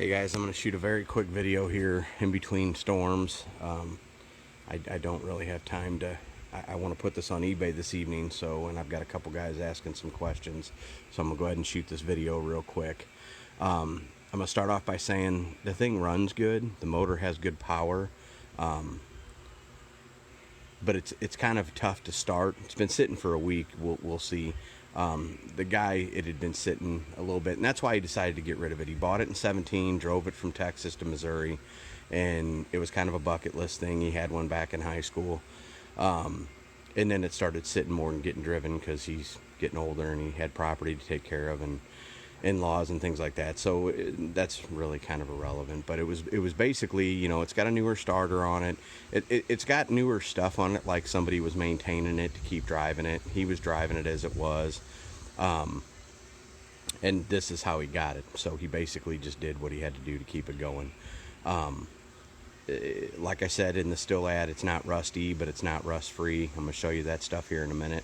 Hey guys, I'm going to shoot a very quick video here in between storms. I don't really have time to, I want to put this on eBay this evening, and I've got a couple guys asking some questions, so I'm going to go ahead and shoot this video real quick. I'm going to start off by saying the thing runs good, the motor has good power, but it's kind of tough to start. It's been sitting for a week, we'll see. The guy, it had been sitting a little bit, and that's why he decided to get rid of it. He bought it in 17, drove it from Texas to Missouri, and it was kind of a bucket list thing. He had one back in high school, and then it started sitting more and getting driven because he's getting older and he had property to take care of and in-laws and things like that. So that's really kind of irrelevant, but it was basically, you know, it's got a newer starter on it. It's got newer stuff on it, like somebody was maintaining it to keep driving it. He was driving it as it was, and this is how he got it. So he basically just did what he had to do to keep it going. Like I said in the still ad, it's not rusty, but it's not rust free. I'm gonna show you that stuff here in a minute.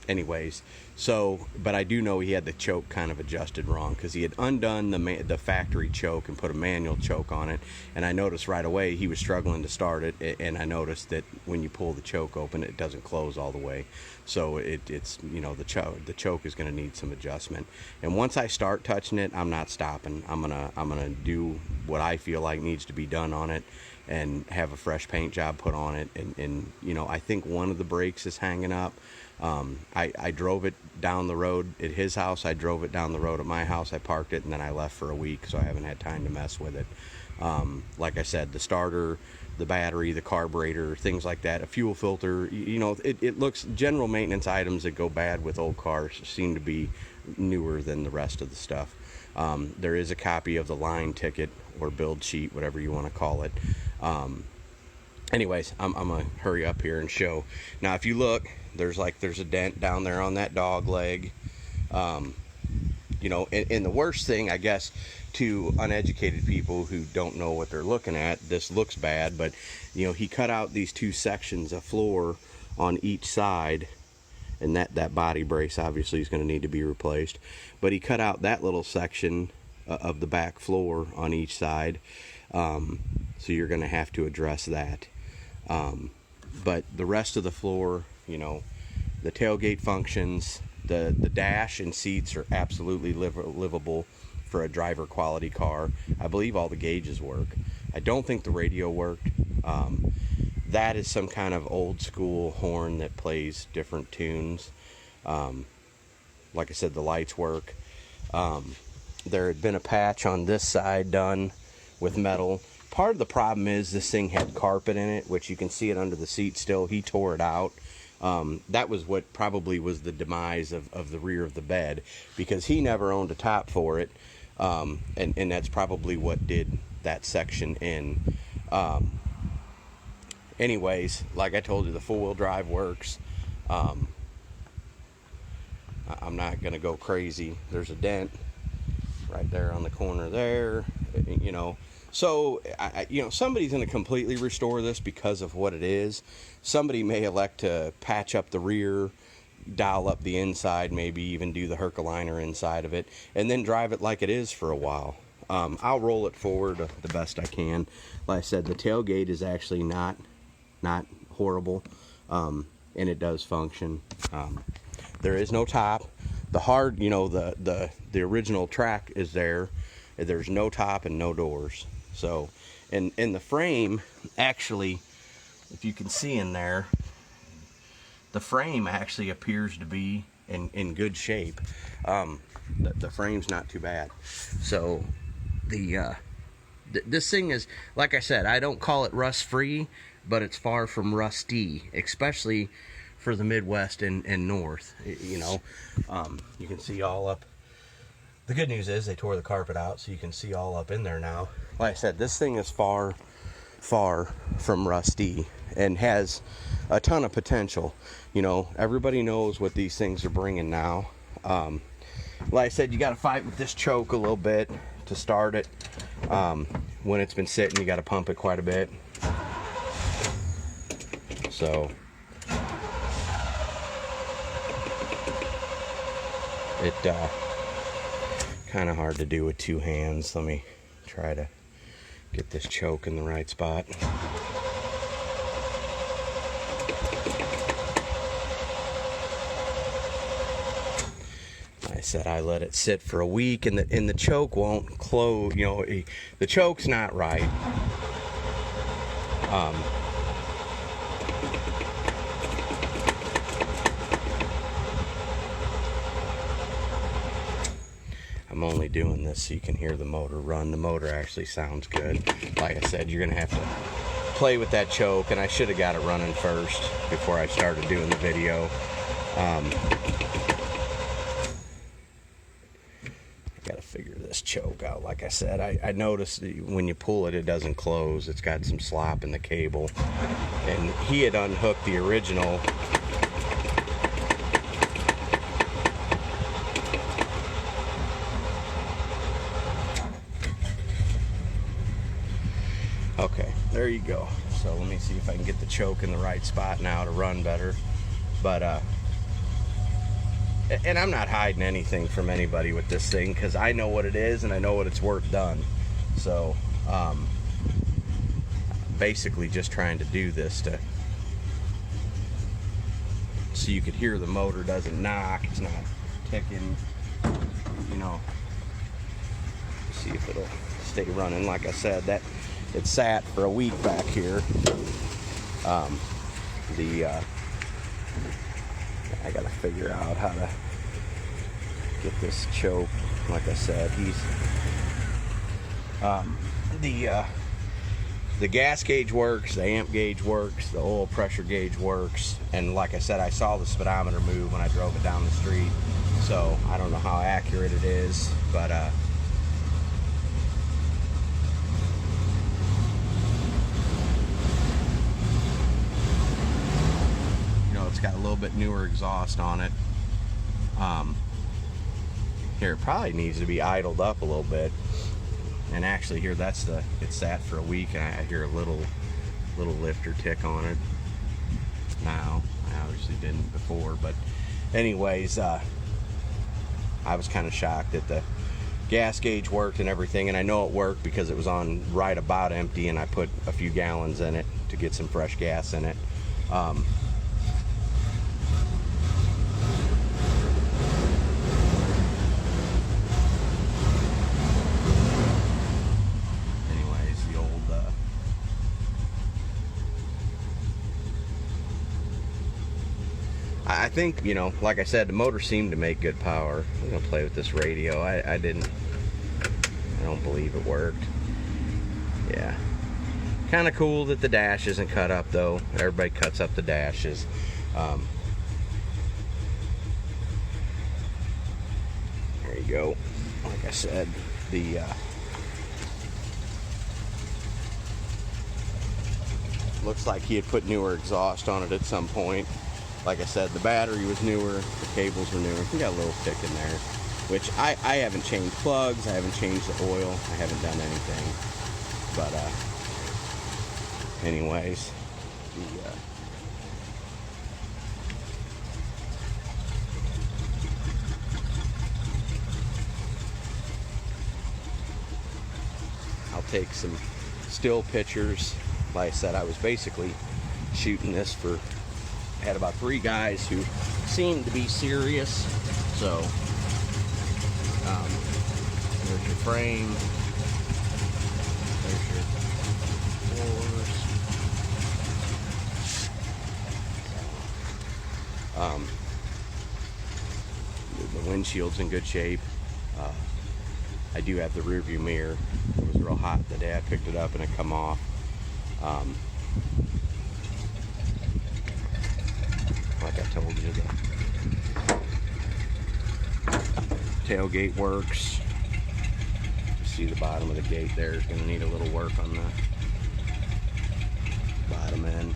Anyways, but I do know he had the choke kind of adjusted wrong, because he had undone the factory choke and put a manual choke on it, and I noticed right away he was struggling to start it, and I noticed that when you pull the choke open, it doesn't close all the way. So it's you know, the choke is going to need some adjustment, and once I start touching it, I'm not stopping. I'm gonna do what I feel like needs to be done on it and have a fresh paint job put on it, and you know, I think one of the brakes is hanging up. I drove it down the road at his house, I drove it down the road at my house, I parked it, and then I left for a week, so I haven't had time to mess with it. Like I said, the starter, the battery, the carburetor, things like that, a fuel filter, you know, it looks, general maintenance items that go bad with old cars seem to be newer than the rest of the stuff. There is a copy of the line ticket or build sheet, whatever you want to call it. Anyways, I'm gonna hurry up here and show. Now if you look, there's a dent down there on that dog leg. You know, and the worst thing, I guess, to uneducated people who don't know what they're looking at, this looks bad, but you know, he cut out these two sections of floor on each side, and that body brace obviously is going to need to be replaced, but he cut out that little section of the back floor on each side, so you're going to have to address that. But the rest of the floor, you know, the tailgate functions, the dash and seats are absolutely livable for a driver quality car. I believe all the gauges work. I don't think the radio worked. That is some kind of old school horn that plays different tunes. Like I said, the lights work. There had been a patch on this side done with metal. Part of the problem is this thing had carpet in it, which you can see it under the seat still. He tore it out. That was what probably was the demise of the rear of the bed, because he never owned a top for it, and that's probably what did that section in. Anyways, like I told you, the four-wheel drive works. I'm not going to go crazy. There's a dent right there on the corner there, you know. So, you know, somebody's going to completely restore this because of what it is. Somebody may elect to patch up the rear, dial up the inside, maybe even do the Herculiner inside of it, and then drive it like it is for a while. I'll roll it forward the best I can. Like I said, the tailgate is actually not horrible, and it does function. There is no top. The hard, you know, the original track is there. There's no top and no doors. So, and the frame, actually, if you can see in there, the frame actually appears to be in good shape. The frame's not too bad. So, this thing is, like I said, I don't call it rust-free, but it's far from rusty, especially for the Midwest and North. You know, you can see all up. The good news is they tore the carpet out, so you can see all up in there now. Like I said, this thing is far from rusty and has a ton of potential. You know, everybody knows what these things are bringing now. Like I said, you got to fight with this choke a little bit to start it. When it's been sitting, you got to pump it quite a bit. So Kind of hard to do with two hands. Let me try to get this choke in the right spot. I said I let it sit for a week, and the choke won't close. You know, the choke's not right. I'm only doing this so you can hear the motor run. The motor actually sounds good. Like I said, you're gonna have to play with that choke, and I should have got it running first before I started doing the video. I gotta figure this choke out. Like I said, I noticed when you pull it, it doesn't close. It's got some slop in the cable, and he had unhooked the original. Okay, there you go. So let me see if I can get the choke in the right spot now to run better. But and I'm not hiding anything from anybody with this thing, because I know what it is and I know what it's worth done. So basically just trying to do this so you could hear the motor doesn't knock, it's not ticking, you know. See if it'll stay running. Like I said, that it sat for a week back here. I gotta figure out how to get this choke. Like I said, the gas gauge works, the amp gauge works, the oil pressure gauge works, and like I said, I saw the speedometer move when I drove it down the street. So I don't know how accurate it is, but it's got a little bit newer exhaust on it. Here, it probably needs to be idled up a little bit. And actually here, it sat for a week, and I hear a little lifter tick on it now. I obviously didn't before, but anyways, I was kind of shocked that the gas gauge worked and everything, and I know it worked because it was on right about empty, and I put a few gallons in it to get some fresh gas in it. I think, you know, like I said, the motor seemed to make good power. I'm gonna play with this radio. I don't believe it worked. Yeah. Kind of cool that the dash isn't cut up, though. Everybody cuts up the dashes. There you go. Like I said, the looks like he had put newer exhaust on it at some point. Like I said, the battery was newer, the cables were newer. We got a little thick in there, which I haven't changed plugs, I haven't changed the oil, I haven't done anything. But anyways, I'll take some still pictures. Like I said, I was basically shooting this for, I had about 3 guys who seemed to be serious. So there's your frame, there's your floors. The windshield's in good shape. I do have the rear view mirror. It was real hot the day I picked it up and it come off. Like I told you, the tailgate works. You see the bottom of the gate there is going to need a little work on the bottom end.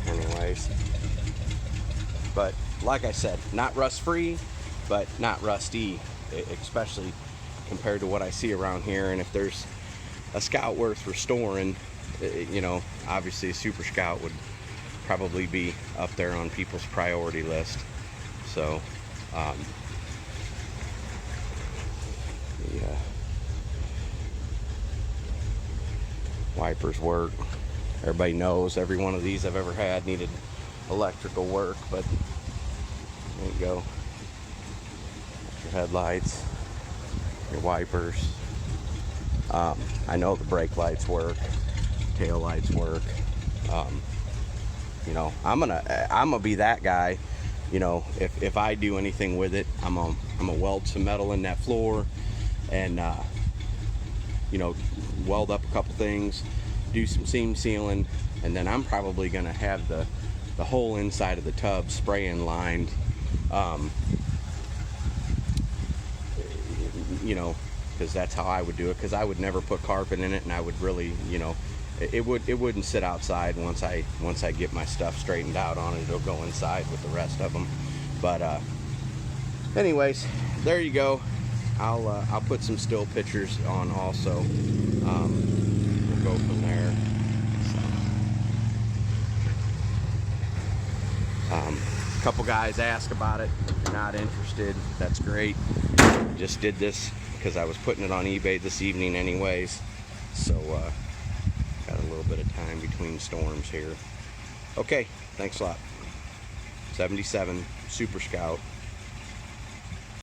Anyways, but like I said, not rust free, but not rusty, especially compared to what I see around here. And if there's a Scout worth restoring, you know, obviously a Super Scout would probably be up there on people's priority list. So the wipers work. Everybody knows every one of these I've ever had needed electrical work, but there you go. Your headlights, your wipers. I know the brake lights work, tail lights work. You know, I'm gonna be that guy. You know, if I do anything with it, I'm gonna weld some metal in that floor, and you know, weld up a couple things, do some seam sealing, and then I'm probably gonna have the whole inside of the tub spray and lined. You know, because that's how I would do it, because I would never put carpet in it, and I would really, you know, it wouldn't sit outside. Once I get my stuff straightened out on it, it'll go inside with the rest of them. But anyways, there you go. I'll put some still pictures on also. We'll go from there. So, a couple guys asked about it. If you're not interested, that's great. Just did this because I was putting it on eBay this evening anyways. So got a little bit of time between storms here. Okay, thanks a lot. 77 Super Scout.